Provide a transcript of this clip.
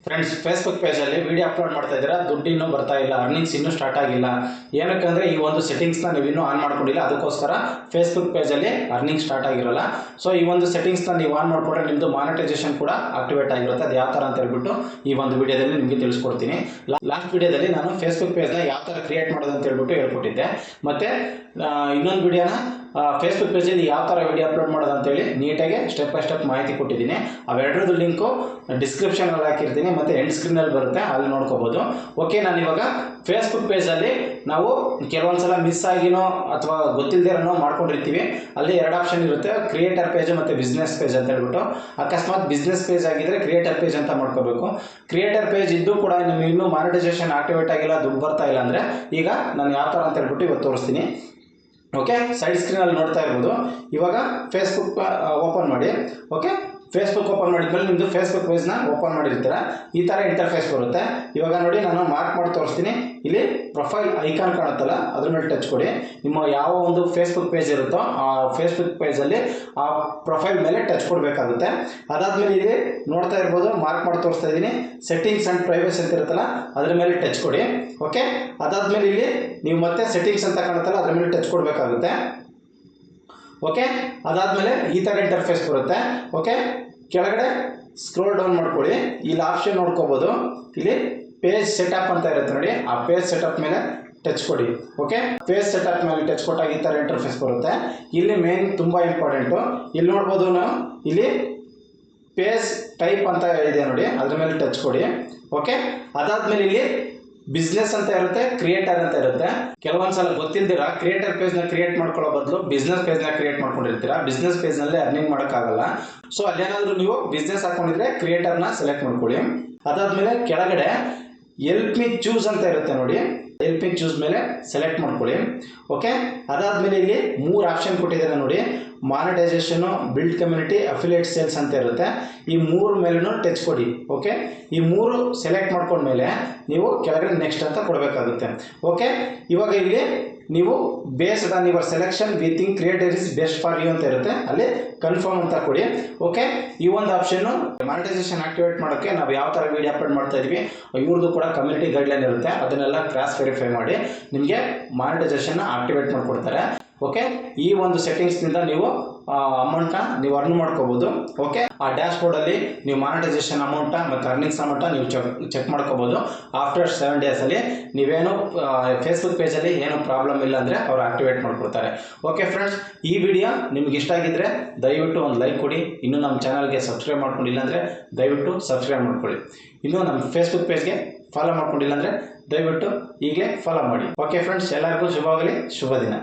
Friends, Facebook ಪೇಜಲ್ಲಿ video upload ಮಾಡ್ತಾ ಇದ್ದೀರಾ, ದುಡ್ಡು ಇನ್ನೂ ಬರ್ತಾ ಇಲ್ಲ, ಅರ್ನಿಂಗ್ಸ್ ಇನ್ನೂ ಸ್ಟಾರ್ಟ್ ಆಗಿಲ್ಲ. ಏನಕ್ಕಂದರೆ ಈ ಒಂದು ಸೆಟ್ಟಿಂಗ್ಸ್ನ ನೀವು ಇನ್ನೂ ಆನ್ ಮಾಡ್ಕೊಂಡಿಲ್ಲ. ಅದಕ್ಕೋಸ್ಕರ ಫೇಸ್ಬುಕ್ ಪೇಜಲ್ಲಿ ಅರ್ನಿಂಗ್ ಸ್ಟಾರ್ಟ್ ಆಗಿರೋಲ್ಲ. ಸೊ ಈ ಒಂದು ಸೆಟ್ಟಿಂಗ್ಸ್ನ ನೀವು ಆನ್ ಮಾಡಿಕೊಂಡ್ರೆ ನಿಮ್ಮದು ಮಾನಿಟೈಸೇಷನ್ ಕೂಡ ಆಕ್ಟಿವೇಟ್ ಆಗಿರುತ್ತೆ. ಅದು ಯಾವ ಥರ ಅಂತ ಹೇಳ್ಬಿಟ್ಟು ಈ ಒಂದು ವಿಡಿಯೋದಲ್ಲಿ ನಿಮಗೆ ತಿಳಿಸ್ಕೊಡ್ತೀನಿ. ಲಾಸ್ಟ್ ವಿಡಿಯೋದಲ್ಲಿ ನಾನು ಫೇಸ್ಬುಕ್ ಪೇಜ್ನ ಯಾವ ಥರ ಕ್ರಿಯೇಟ್ ಮಾಡೋದು ಅಂತ ಹೇಳ್ಬಿಟ್ಟು ಹೇಳ್ಕೊಟ್ಟಿದ್ದೆ. ಮತ್ತು ಇನ್ನೊಂದು ವಿಡಿಯೋನ ಫೇಸ್ಬುಕ್ ಪೇಜಲ್ಲಿ ಯಾವ ಥರ ವಿಡಿಯೋ ಅಪ್ಲೋಡ್ ಮಾಡೋದು ಅಂತೇಳಿ ನೀಟಾಗಿ ಸ್ಟೆಪ್ ಬೈ ಸ್ಟೆಪ್ ಮಾಹಿತಿ ಕೊಟ್ಟಿದ್ದೀನಿ. ಅವೆರಡರದ್ದು ಲಿಂಕು ಡಿಸ್ಕ್ರಿಪ್ಷನಲ್ಲಿ ಹಾಕಿರ್ತೀನಿ ಮತ್ತು ಎಂಡ್ ಸ್ಕ್ರೀನಲ್ಲಿ ಬರುತ್ತೆ, ಅಲ್ಲಿ ನೋಡ್ಕೋಬೋದು. ಓಕೆ, ನಾನು ಇವಾಗ ಫೇಸ್ಬುಕ್ ಪೇಜಲ್ಲಿ ನಾವು ಕೆಲವೊಂದು ಸಲ ಮಿಸ್ ಆಗಿನೋ ಅಥವಾ ಗೊತ್ತಿಲ್ಲದೇನೋ ಮಾಡ್ಕೊಂಡಿರ್ತೀವಿ. ಅಲ್ಲಿ ಎರಡು ಆಪ್ಷನ್ ಇರುತ್ತೆ, ಕ್ರಿಯೇಟರ್ ಪೇಜ್ ಮತ್ತು ಬಿಸ್ನೆಸ್ ಪೇಜ್ ಅಂತ ಹೇಳ್ಬಿಟ್ಟು. ಅಕಸ್ಮಾತ್ ಬಿಸ್ನೆಸ್ ಪೇಜ್ ಆಗಿದ್ದರೆ ಕ್ರಿಯೇಟರ್ ಪೇಜ್ ಅಂತ ಮಾಡ್ಕೋಬೇಕು. ಕ್ರಿಯೇಟರ್ ಪೇಜ್ ಇದ್ದು ಕೂಡ ನಿಮಗೆ ಇನ್ನೂ ಮಾನಿಟೈಸೇಷನ್ ಆಕ್ಟಿವೇಟ್ ಆಗಿಲ್ಲ, ದುಡ್ಡು ಬರ್ತಾ ಇಲ್ಲ ಅಂದರೆ ಈಗ ನಾನು ಯಾವ ಥರ ಅಂತ ಹೇಳ್ಬಿಟ್ಟು ಇವತ್ತು ತೋರಿಸ್ತೀನಿ. ಓಕೆ, ಸೈಡ್ ಸ್ಕ್ರೀನಲ್ಲಿ ನೋಡ್ತಾ ಇರ್ಬೋದು. ಇವಾಗ ಫೇಸ್ಬುಕ್ ಓಪನ್ ಮಾಡಿ. ಓಕೆ, ಫೇಸ್ಬುಕ್ ಓಪನ್ ಮಾಡಿದ್ಮೇಲೆ ನಿಮ್ಮದು ಫೇಸ್ಬುಕ್ ಪೇಜ್ನ ಓಪನ್ ಮಾಡಿರ್ತೀರ, ಈ ಥರ ಇಂಟರ್ಫೇಸ್ ಬರುತ್ತೆ. ಇವಾಗ ನೋಡಿ, ನಾನು ಮಾರ್ಕ್ ಮಾಡಿ ತೋರಿಸ್ತೀನಿ. ಇಲ್ಲಿ ಪ್ರೊಫೈಲ್ ಐಕಾನ್ ಕಾಣುತ್ತಲ್ಲ, ಅದ್ರ ಮೇಲೆ ಟಚ್ ಕೊಡಿ. ನಿಮ್ಮ ಯಾವ ಒಂದು ಫೇಸ್ಬುಕ್ ಪೇಜ್ ಇರುತ್ತೋ ಆ ಫೇಸ್ಬುಕ್ ಪೇಜಲ್ಲಿ ಆ ಪ್ರೊಫೈಲ್ ಮೇಲೆ ಟಚ್ ಕೊಡಬೇಕಾಗುತ್ತೆ. ಅದಾದಮೇಲೆ ಇಲ್ಲಿ ನೋಡ್ತಾ ಇರ್ಬೋದು, ಮಾರ್ಕ್ ಮಾಡಿ ತೋರಿಸ್ತಾ ಇದ್ದೀನಿ, ಸೆಟ್ಟಿಂಗ್ಸ್ ಆ್ಯಂಡ್ ಪ್ರೈವಸಿ ಅಂತ ಇರುತ್ತಲ್ಲ, ಅದ್ರ ಮೇಲೆ ಟಚ್ ಕೊಡಿ. ಓಕೆ, ಅದಾದಮೇಲೆ ಇಲ್ಲಿ ನೀವು ಮತ್ತೆ ಸೆಟ್ಟಿಂಗ್ಸ್ ಅಂತ ಕಾಣುತ್ತಲ್ಲ, ಅದ್ರ ಮೇಲೆ ಟಚ್ ಕೊಡಬೇಕಾಗುತ್ತೆ. ಓಕೆ, ಅದಾದಮೇಲೆ ಈ ಥರ ಇಂಟರ್ಫೇಸ್ ಬರುತ್ತೆ. ಓಕೆ, ಕೆಳಗಡೆ ಸ್ಕ್ರೋಲ್ ಡೌನ್ ಮಾಡ್ಕೊಳ್ಳಿ. ಇಲ್ಲಿ ಆಪ್ಷನ್ ನೋಡ್ಕೋಬೋದು, ಇಲ್ಲಿ ಪೇಜ್ ಸೆಟಪ್ ಅಂತ ಇರುತ್ತೆ ನೋಡಿ, ಆ ಪೇಜ್ ಸೆಟಪ್ ಮೇಲೆ ಟಚ್ ಕೊಡಿ. ಓಕೆ, ಪೇಜ್ ಸೆಟಪ್ ಮೇಲೆ ಟಚ್ ಕೊಟ್ಟಾಗ ಈ ಥರ ಇಂಟರ್ಫೇಸ್ ಬರುತ್ತೆ. ಇಲ್ಲಿ ಮೇನ್ ತುಂಬ ಇಂಪಾರ್ಟೆಂಟು, ಇಲ್ಲಿ ನೋಡ್ಬೋದು ನಾವು, ಇಲ್ಲಿ ಪೇಜ್ ಟೈಪ್ ಅಂತ ಇದೆ ನೋಡಿ, ಅದ್ರ ಮೇಲೆ ಟಚ್ ಕೊಡಿ. ಓಕೆ, ಅದಾದಮೇಲೆ ಇಲ್ಲಿ ಬಿಸ್ನೆಸ್ ಅಂತ ಇರುತ್ತೆ, ಕ್ರಿಯೇಟರ್ ಅಂತ ಇರುತ್ತೆ. ಕೆಲವೊಂದು ಸಲ ಗೊತ್ತಿಲ್ದಿರ ಕ್ರಿಯೇಟರ್ ಪೇಜ್ನ ಕ್ರಿಯೇಟ್ ಮಾಡ್ಕೊಳ್ಳೋ ಬದಲು ಬಿಸ್ನೆಸ್ ಪೇಜ್ನ ಕ್ರಿಯೇಟ್ ಮಾಡ್ಕೊಂಡಿರ್ತೀರಾ. ಬಿಸ್ನೆಸ್ ಪೇಜ್ನಲ್ಲಿ ಅರ್ನಿಂಗ್ ಮಾಡೋಕ್ಕಾಗಲ್ಲ. ಸೊ ಅಲ್ಲೇನಾದರೂ ನೀವು ಬಿಸ್ನೆಸ್ ಹಾಕೊಂಡಿದ್ರೆ ಕ್ರಿಯೇಟರ್ನ ಸೆಲೆಕ್ಟ್ ಮಾಡ್ಕೊಳ್ಳಿ. ಅದಾದಮೇಲೆ ಕೆಳಗಡೆ ಎಲ್ಪ್ ಮಿ ಚೂಸ್ ಅಂತ ಇರುತ್ತೆ ನೋಡಿ, ಎಲ್ಪ್ ಮಿ ಚೂಸ್ ಮೇಲೆ ಸೆಲೆಕ್ಟ್ ಮಾಡ್ಕೊಳ್ಳಿ. ಓಕೆ, ಅದಾದಮೇಲೆ ಇಲ್ಲಿ 3 ಆಪ್ಷನ್ ಕೊಟ್ಟಿದ್ದಾರೆ ನೋಡಿ, ಮಾನಿಟೈಸೇಷನು, ಬಿಲ್ಡ್ ಕಮ್ಯುನಿಟಿ, ಅಫಿಲಿಯೇಟ್ ಸೇಲ್ಸ್ ಅಂತ ಇರುತ್ತೆ. ಈ 3 ಮೇಲೂ ಟಚ್ ಕೊಡಿ. ಓಕೆ, ಈ 3 ಸೆಲೆಕ್ಟ್ ಮಾಡ್ಕೊಂಡ್ಮೇಲೆ ನೀವು ಕೆಳಗಡೆ ನೆಕ್ಸ್ಟ್ ಅಂತ ಕೊಡಬೇಕಾಗುತ್ತೆ. ಓಕೆ, ಇವಾಗ ಇಲ್ಲಿ ನೀವು based on your selection we think creator is best for you ಅಂತ ಇರುತ್ತೆ, ಅಲ್ಲಿ ಕನ್ಫರ್ಮ್ ಅಂತ ಕೊಡಿ. ಓಕೆ, ಈ ಒಂದು ಆಪ್ಷನ್ನು ಮಾನಿಟೈಸೇಷನ್ ಆಕ್ಟಿವೇಟ್ ಮಾಡೋಕ್ಕೆ ನಾವು ಯಾವ ಥರ ವೀಡಿಯೋ ಅಪ್ಲೋಡ್ ಮಾಡ್ತಾ ಇದ್ವಿ ಇವ್ರದ್ದು ಕೂಡ ಕಮ್ಯುನಿಟಿ ಗೈಡ್ಲೈನ್ ಇರುತ್ತೆ, ಅದನ್ನೆಲ್ಲ ಕ್ರಾಸ್ ವೆರಿಫೈ ಮಾಡಿ ನಿಮಗೆ ಮಾನಿಟೈಸೇಷನ್ನ ಆಕ್ಟಿವೇಟ್ ಮಾಡಿಕೊಡ್ತಾರೆ. ಓಕೆ, ಈ ಒಂದು ಸೆಟ್ಟಿಂಗ್ಸ್ನಿಂದ ನೀವು ಅಮೌಂಟ್ನ ನೀವು ಅರ್ನ್ ಮಾಡ್ಕೋಬೋದು. ಓಕೆ, ಆ ಡ್ಯಾಶ್ ಬೋರ್ಡಲ್ಲಿ ನೀವು ಮಾನಿಟೈಸೇಷನ್ ಅಮೌಂಟ ಮತ್ತು ಅರ್ನಿಂಗ್ಸ್ ಅಮೌಂಟ ನೀವು ಚೆಕ್ ಮಾಡ್ಕೋಬೋದು. ಆಫ್ಟರ್ 7 ಡೇಸಲ್ಲಿ ನೀವೇನು ಫೇಸ್ಬುಕ್ ಪೇಜಲ್ಲಿ ಏನು ಪ್ರಾಬ್ಲಮ್ ಇಲ್ಲ ಅಂದರೆ ಅವರು ಆಕ್ಟಿವೇಟ್ ಮಾಡಿಕೊಡ್ತಾರೆ. ಓಕೆ ಫ್ರೆಂಡ್ಸ್, ಈ ವಿಡಿಯೋ ನಿಮ್ಗೆ ಇಷ್ಟ ಆಗಿದ್ದರೆ ದಯವಿಟ್ಟು ಒಂದು ಲೈಕ್ ಕೊಡಿ. ಇನ್ನೂ ನಮ್ಮ ಚಾನಲ್ಗೆ ಸಬ್ಸ್ಕ್ರೈಬ್ ಮಾಡ್ಕೊಂಡಿಲ್ಲ ಅಂದರೆ ದಯವಿಟ್ಟು ಸಬ್ಸ್ಕ್ರೈಬ್ ಮಾಡ್ಕೊಳ್ಳಿ. ಇನ್ನೂ ನಮ್ಮ ಫೇಸ್ಬುಕ್ ಪೇಜ್ಗೆ ಫಾಲೋ ಮಾಡ್ಕೊಂಡಿಲ್ಲ ಅಂದರೆ ದಯವಿಟ್ಟು ಈಗಲೇ ಫಾಲೋ ಮಾಡಿ. ಓಕೆ ಫ್ರೆಂಡ್ಸ್, ಎಲ್ಲರಿಗೂ ಶುಭವಾಗಲಿ, ಶುಭ ದಿನ.